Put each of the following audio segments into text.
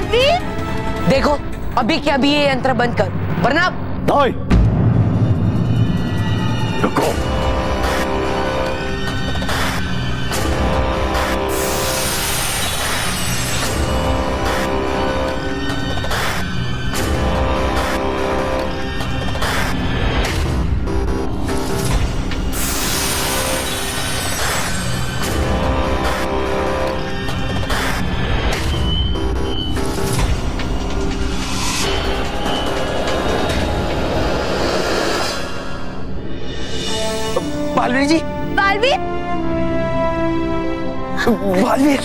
बालवीर, देखो अभी के अभी ये यंत्र बंद कर, वरना नहीं। रुको। Balveer ji, Balveer, Balveer,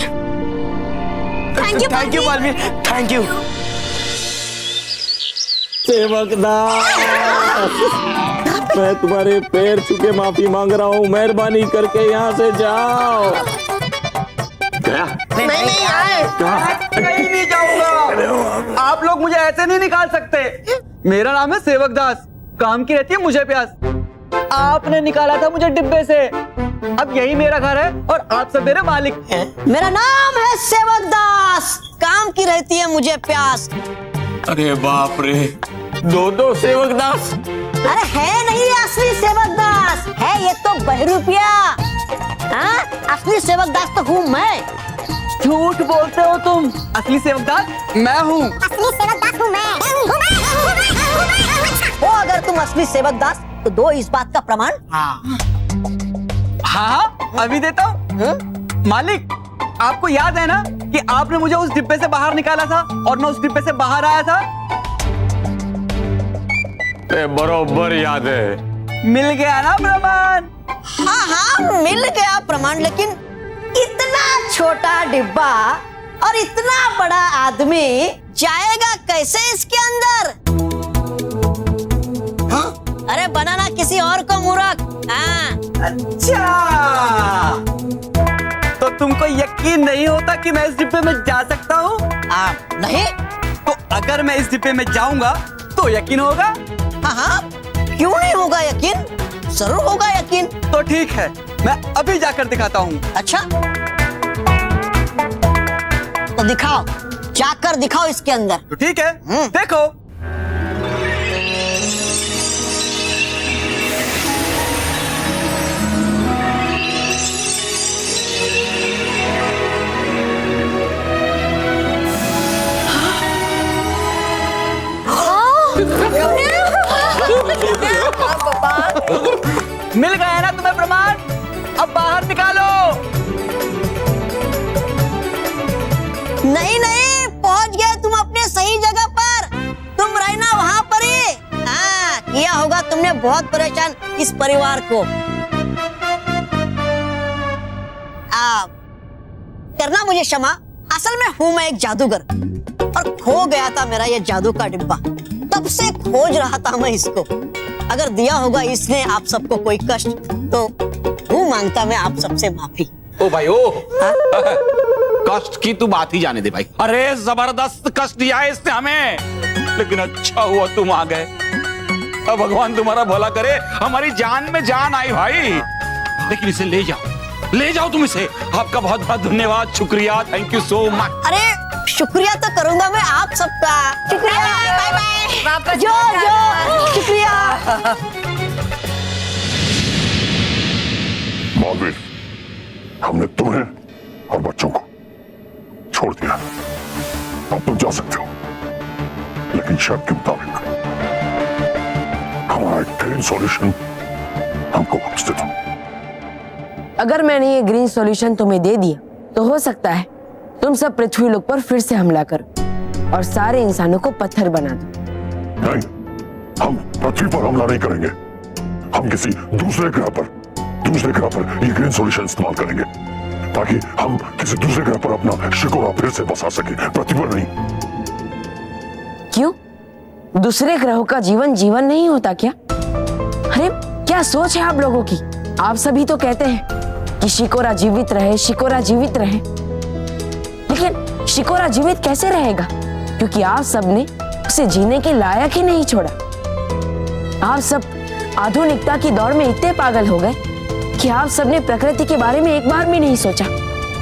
thank you Balveer, thank you. Sevakdas, मैं तुम्हारे पैर छू के माफी मांग रहा हूँ, मेहरबानी करके यहाँ से जाओ। गया? नहीं आए। कहीं नहीं जाऊंगा। आप लोग मुझे ऐसे नहीं निकाल सकते। मेरा नाम है सेवकदास, काम की रहती है मुझे प्यास। आपने निकाला था मुझे डिब्बे से, अब यही मेरा घर है और आप सब मेरे मालिक हैं। मेरा नाम है सेवकदास, काम की रहती है मुझे प्यास। अरे बाप रे, दो सेवकदास। अरे है नहीं असली सेवकदास, है ये तो बहरूपिया। हाँ, असली सेवकदास तो हूँ मैं। झूठ बोलते हो तुम। असली सेवकदास मैं हूँ। असली सेवकदास हूँ मैं। हो अगर तुम असली सेवकदास तो दो इस बात का प्रमाण। हाँ, अभी देता हूँ। मालिक, आपको याद है ना कि आपने मुझे उस डिब्बे से बाहर निकाला था और मैं उस डिब्बे से बाहर आया था? बरोबर याद है। मिल गया ना प्रमाण? हाँ, मिल गया प्रमाण, लेकिन इतना छोटा डिब्बा और इतना बड़ा आदमी जाएगा कैसे इसके अंदर? हाँ? अरे बनाना किसी और को मूर्ख। हाँ। अच्छा, तो तुमको यकीन नहीं होता कि मैं इस डिब्बे में जा सकता हूँ? नहीं। तो अगर मैं इस डिब्बे में जाऊंगा तो यकीन होगा? हाँ, क्यों नहीं होगा यकीन? जरूर होगा यकीन। तो ठीक है, मैं अभी जाकर दिखाता हूँ। अच्छा, तो दिखाओ, जाकर दिखाओ इसके अंदर। तो ठीक है, देखो। मिल गया ना तुम्हें प्रमाण? अब बाहर निकालो। नहीं, पहुंच गए तुम अपने सही जगह पर। तुम रहना वहाँ पर ही। हाँ, किया होगा तुमने बहुत परेशान इस परिवार को। करना मुझे क्षमा, असल में हूँ मैं एक जादूगर और खो गया था मेरा ये जादू का डिब्बा। तब से खोज रहा था मैं इसको। अगर दिया होगा इसने आप सबको कोई कष्ट, तो हूँ मांगता मैं आप सबसे माफी। ओ भाई ओ, कष्ट की तू बात ही जाने दे भाई। अरे जबरदस्त कष्ट दिया है इसने हमें, लेकिन अच्छा हुआ तुम आ गए। अब भगवान तुम्हारा भला करे, हमारी जान में जान आई भाई। लेकिन इसे ले जाओ तुम इसे। आपका बहुत बहुत धन्यवाद, शुक्रिया, थैंक यू सो मच। अरे शुक्रिया तो करूंगा मैं आप सबका। शुक्रिया, बाय बाय, जो शुक्रिया। महावीर, हमने तुम्हें और बच्चों को छोड़ दिया। अब तुम जा सकते हो, लेकिन शर्त के मुताबिक हमारा एक ग्रीन सॉल्यूशन हमको वापस दे दो। अगर मैंने ये ग्रीन सॉल्यूशन तुम्हें दे दिया तो हो सकता है तुम सब पृथ्वी लोक पर फिर से हमला करो और सारे इंसानों को पत्थर बना दो। नहीं, हम पृथ्वी पर हमला नहीं करेंगे। हम किसी दूसरे ग्रह पर ये ग्रीन सॉल्यूशन इस्तेमाल करेंगे, ताकि हम किसी दूसरे ग्रह पर अपना शिकोरा फिर से बसा सके, पृथ्वी पर नहीं। क्यों? दूसरे ग्रहों का जीवन नहीं होता क्या? अरे क्या सोच है आप लोगों की? आप सभी तो कहते हैं कि शिकोरा जीवित रहे, लेकिन शिकोरा जीवित कैसे रहेगा? क्योंकि आप सबने उसे जीने के लायक ही नहीं छोड़ा। आप सब आधुनिकता की दौड़ में इतने पागल हो गए कि आप सबने प्रकृति के बारे में एक बार भी नहीं सोचा,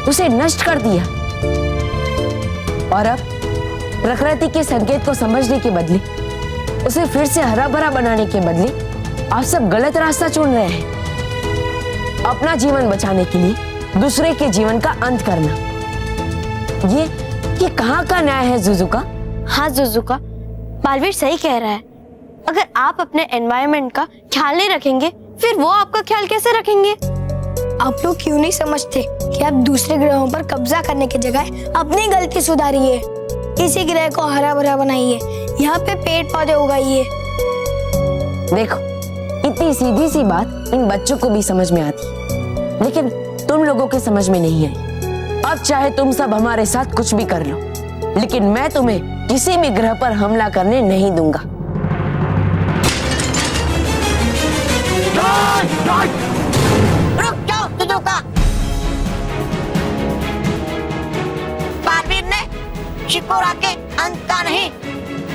उसे नष्ट कर दिया। और अब प्रकृति के संकेत को समझने के बदले, उसे फिर से हरा भरा बनाने के बदले आप सब गलत रास्ता चुन रहे हैं। अपना जीवन बचाने के लिए दूसरे के जीवन का अंत करना, ये कहाँ का न्याय है जुजुका? हाँ जुजुका, बालवीर सही कह रहा है। अगर आप अपने एनवायरनमेंट का ख्याल नहीं रखेंगे, फिर वो आपका ख्याल कैसे रखेंगे? आप लोग क्यों नहीं समझते कि आप दूसरे ग्रहों पर कब्जा करने की जगह अपनी गलती सुधारिए, इसी ग्रह को हरा भरा बनाइए, यहाँ पे पेड़ पौधे उगाइए। देखो, इतनी सीधी सी बात इन बच्चों को भी समझ में आती है, लेकिन तुम लोगों के समझ में नहीं आई। अब चाहे तुम सब हमारे साथ कुछ भी कर लो, लेकिन मैं तुम्हें किसी भी ग्रह पर हमला करने नहीं दूंगा। रुक जाओ जुजुका। बालवीर ने शिकोरा के अंत का नहीं,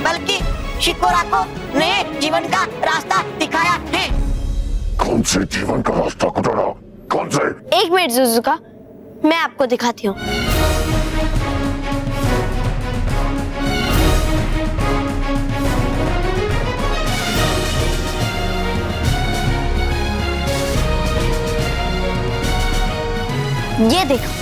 बल्कि शिकोरा को नए जीवन का रास्ता दिखाया है। कौन से जीवन का रास्ता कुटारा? कौन से? एक मिनट जुजुका, मैं आपको दिखाती हूँ। ये देखो,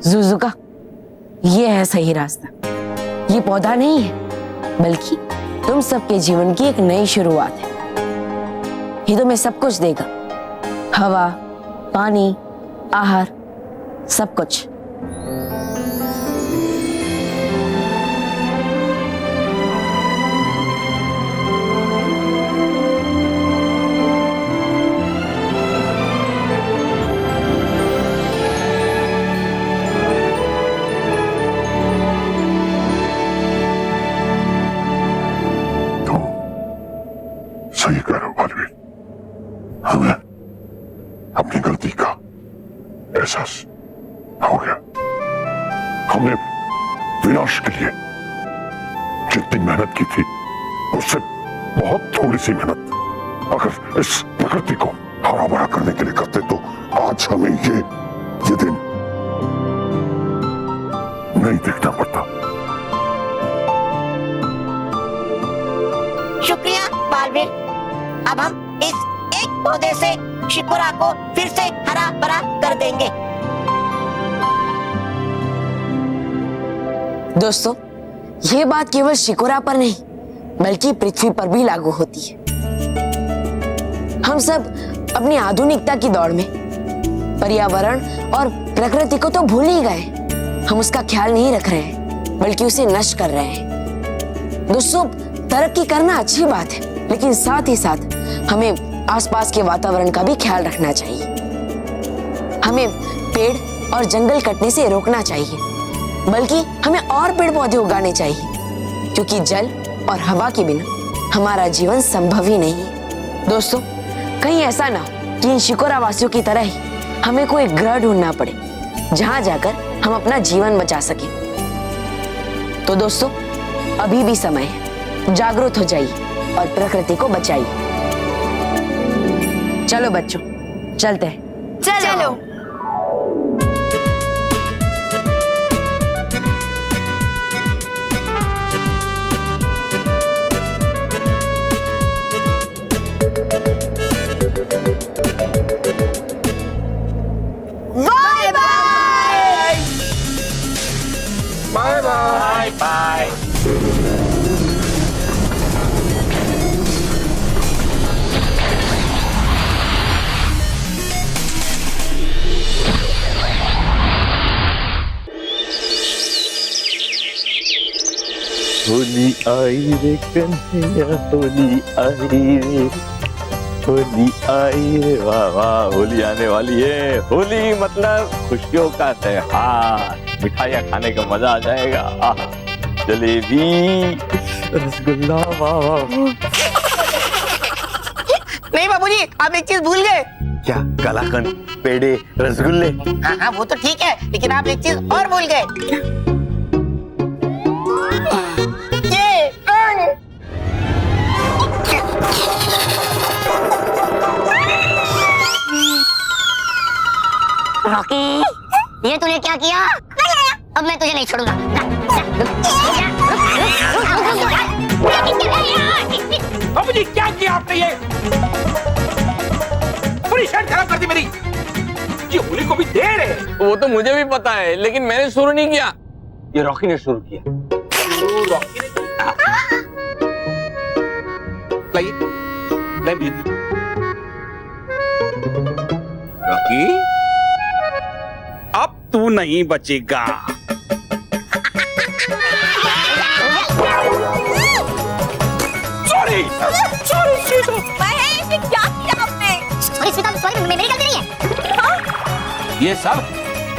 जुजुका, ये है सही रास्ता। ये पौधा नहीं है, बल्कि तुम सबके जीवन की एक नई शुरुआत है। ये तुम्हें सब कुछ देगा, हवा, पानी, आहार, सब कुछ। सही कह रहे हो बालवीर, हमें अपनी गलती का एहसास हो गया। हमने विनाश के लिए जितनी मेहनत की थी, उससे बहुत थोड़ी सी मेहनत अगर इस प्रकृति को हरा भरा करने के लिए करते, तो आज हमें ये दिन नहीं देखना पड़ता। शुक्रिया बालवीर। अब हम इस एक पौधे से शिकोरा को फिर से हरा भरा कर देंगे। दोस्तों, ये बात केवल शिकोरा पर नहीं, बल्कि पृथ्वी पर भी लागू होती है। हम सब अपनी आधुनिकता की दौड़ में पर्यावरण और प्रकृति को तो भूल ही गए। हम उसका ख्याल नहीं रख रहे हैं, बल्कि उसे नष्ट कर रहे हैं। दोस्तों, तरक्की करना अच्छी बात है, लेकिन साथ ही साथ हमें आसपास के वातावरण का भी ख्याल रखना चाहिए। हमें पेड़ और जंगल कटने से रोकना चाहिए, बल्कि हमें और पेड़ पौधे उगाने चाहिए, क्योंकि जल और हवा के बिना हमारा जीवन संभव ही नहीं है। दोस्तों, कहीं ऐसा ना हो कि इन शिकोरा वासियों की तरह ही हमें कोई ग्रह ढूंढना पड़े, जहां जाकर हम अपना जीवन बचा सकें। तो दोस्तों, अभी भी समय है, जागरूक हो जाइए और प्रकृति को बचाइए। चलो बच्चों, चलते हैं। चलो। Bye bye. Bye bye bye. Holi आई रे कन्हैया, होली आई रे, होली आई रे, वाह वाह, होली आने वाली है। होली मतलब खुशियों का त्योहार, मिठाइयाँ खाने का मजा आ जाएगा। जलेबी, रसगुल्ला, वाह वाह। नहीं बाबूजी, आप एक चीज भूल गए। क्या? कलाकंद, पेड़े, रसगुल्ले। हाँ हाँ वो तो ठीक है, लेकिन आप एक चीज और भूल गए। ये रंग। रॉकी, ये तूने क्या किया? अब मैं तुझे नहीं छोड़ूंगा। बाबूजी क्या किया आपने? ये पूरी शर्ट खराब कर दी मेरी। ये होली को भी देर है। वो तो मुझे भी पता है, लेकिन मैंने शुरू नहीं किया, ये रॉकी ने शुरू किया। रॉकी ने लाइए, लाइए रॉकी, अब तू नहीं बचेगा। सॉरी सॉरी सीतो। क्या किया आपने? सॉरी सीता, सॉरी, मेरी गलती नहीं है। हाँ? ये सब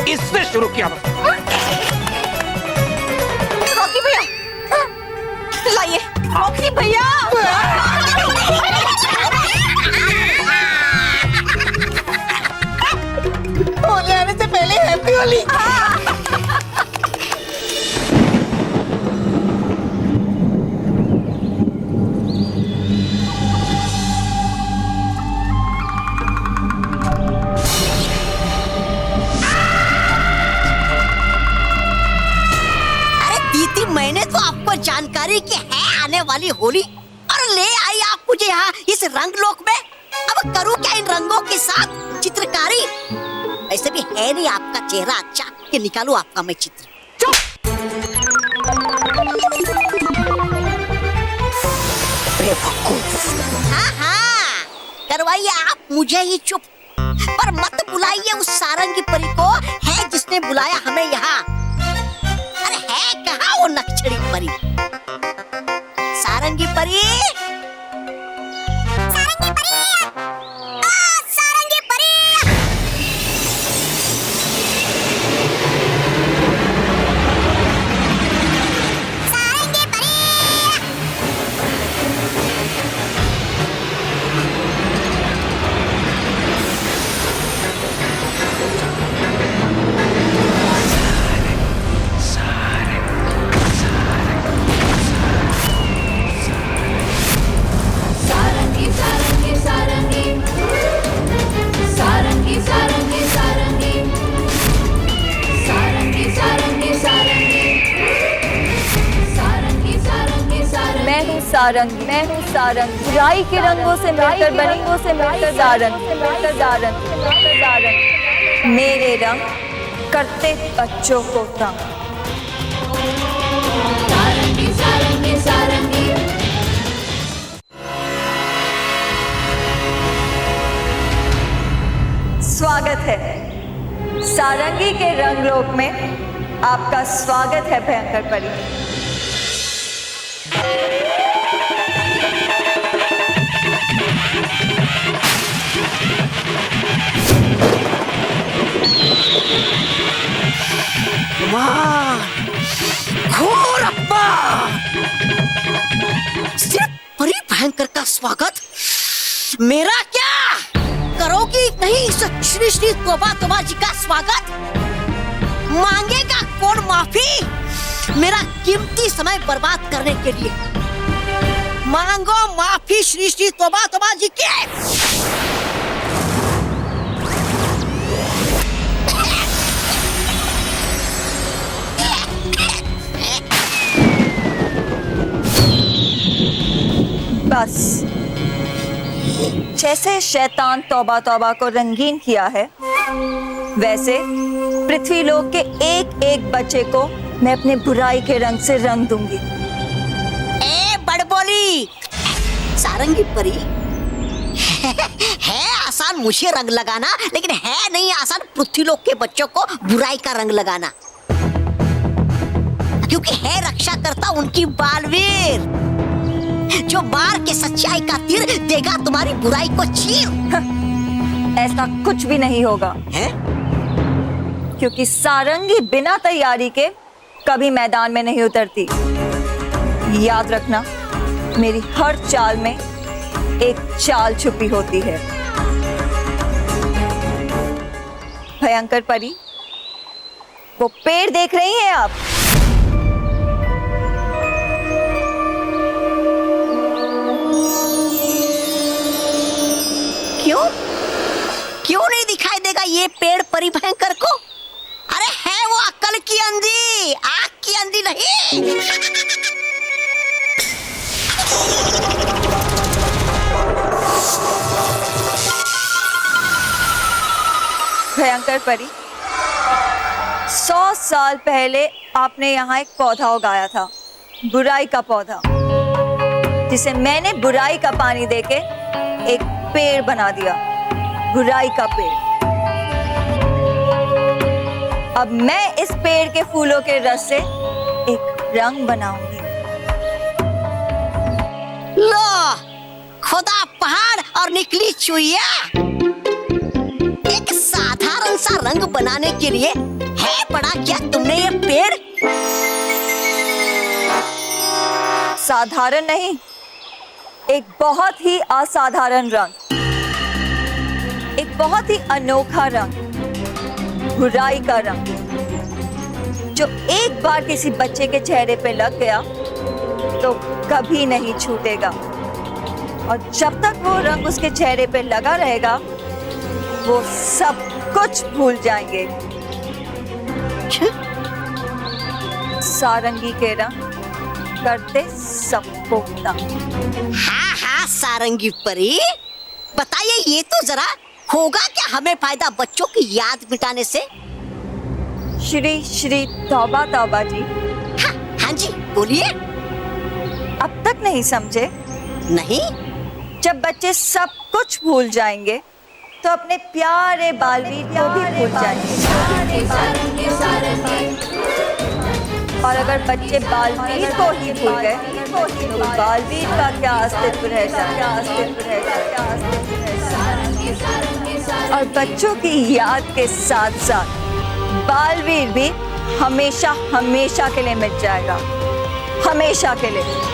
इसने शुरू किया। रॉकी भैया, लाइए रॉकी भैया। होली आने से पहले हैप्पी होली। मैंने तो आपको जानकारी की है आने वाली होली, और ले आई आप मुझे यहाँ इस रंग लोक में। अब करूँ क्या इन रंगों के साथ चित्रकारी? ऐसे भी है नहीं आपका चेहरा अच्छा कि निकालूं आपका मैं चित्र। चुप। हाँ हाँ, करवाइए आप मुझे ही चुप, पर मत बुलाइए उस सारंगी परी को, है जिसने बुलाया हमें यहाँ। अरे है कहाँ वो नक्शड़ी परी? सारंगी परी, सारंगी परी, सारंगी परी। सारंगी परी। मैं हूँ सारंग, बुराई के रंगों से मिलकर बनी, सारंग, मेरे रंग करते बच्चों को तंग। सारंगी, सारंगी, सारंगी। स्वागत है सारंगी के रंगलोक में, आपका स्वागत है भयंकर परी। घोर अपमान! सिर्फ परी भयंकर का स्वागत, मेरा क्या करोगी नहीं? श्री श्री तोबा तोबा जी का स्वागत मांगेगा कौन माफी मेरा कीमती समय बर्बाद करने के लिए? मांगो माफी श्री श्री तोबा तोबा जी के। बस जैसे शैतान तौबा तौबा को रंगीन किया है, वैसे पृथ्वी लोक के एक एक बच्चे को मैं अपने बुराई के रंग से रंग दूंगी। ए बड़बोली सारंगी परी, है आसान मुझे रंग लगाना, लेकिन है नहीं आसान पृथ्वी लोक के बच्चों को बुराई का रंग लगाना, क्योंकि है रक्षा करता उनकी बालवीर, जो मार के सच्चाई का तीर देगा तुम्हारी बुराई को चीर। ऐसा कुछ भी नहीं होगा है? क्योंकि सारंगी बिना तैयारी के कभी मैदान में नहीं उतरती। याद रखना, मेरी हर चाल में एक चाल छुपी होती है। भयंकर परी, वो पेड़ देख रही हैं आप? क्यों क्यों नहीं दिखाई देगा ये पेड़ परी भयंकर को? अरे है वो अक्ल की अंधी, आँख की अंधी नहीं। भयंकर परी, 100 साल पहले आपने यहाँ एक पौधा उगाया था, बुराई का पौधा, जिसे मैंने बुराई का पानी देके एक पेड़ बना दिया, बुराई का पेड़। अब मैं इस पेड़ के फूलों के रस से एक रंग बनाऊंगी। लो, खुदा पहाड़ और निकली चुईया। एक साधारण सा रंग बनाने के लिए है बड़ा क्या तुमने ये पेड़? साधारण नहीं, एक बहुत ही असाधारण रंग, एक बहुत ही अनोखा रंग, बुराई का रंग, जो एक बार किसी बच्चे के चेहरे पे लग गया तो कभी नहीं छूटेगा। और जब तक वो रंग उसके चेहरे पे लगा रहेगा, वो सब कुछ भूल जाएंगे। सारंगी के रंग करते सबको तंग। हाँ सारंगी परी, बताइए ये तो जरा, होगा क्या हमें फायदा बच्चों की याद मिटाने से? श्री श्री तौबा तौबा जी। हाँ जी बोलिए। अब तक नहीं समझे? नहीं। जब बच्चे सब कुछ भूल जाएंगे तो अपने प्यारे बालवीर को भी भूल जाएंगे। और अगर बच्चे बालवीर को ही भूल गए तो बालवीर का क्या अस्तित्व रह जाएगा? और बच्चों की याद के साथ साथ बालवीर भी हमेशा हमेशा के लिए मिट जाएगा, हमेशा के लिए।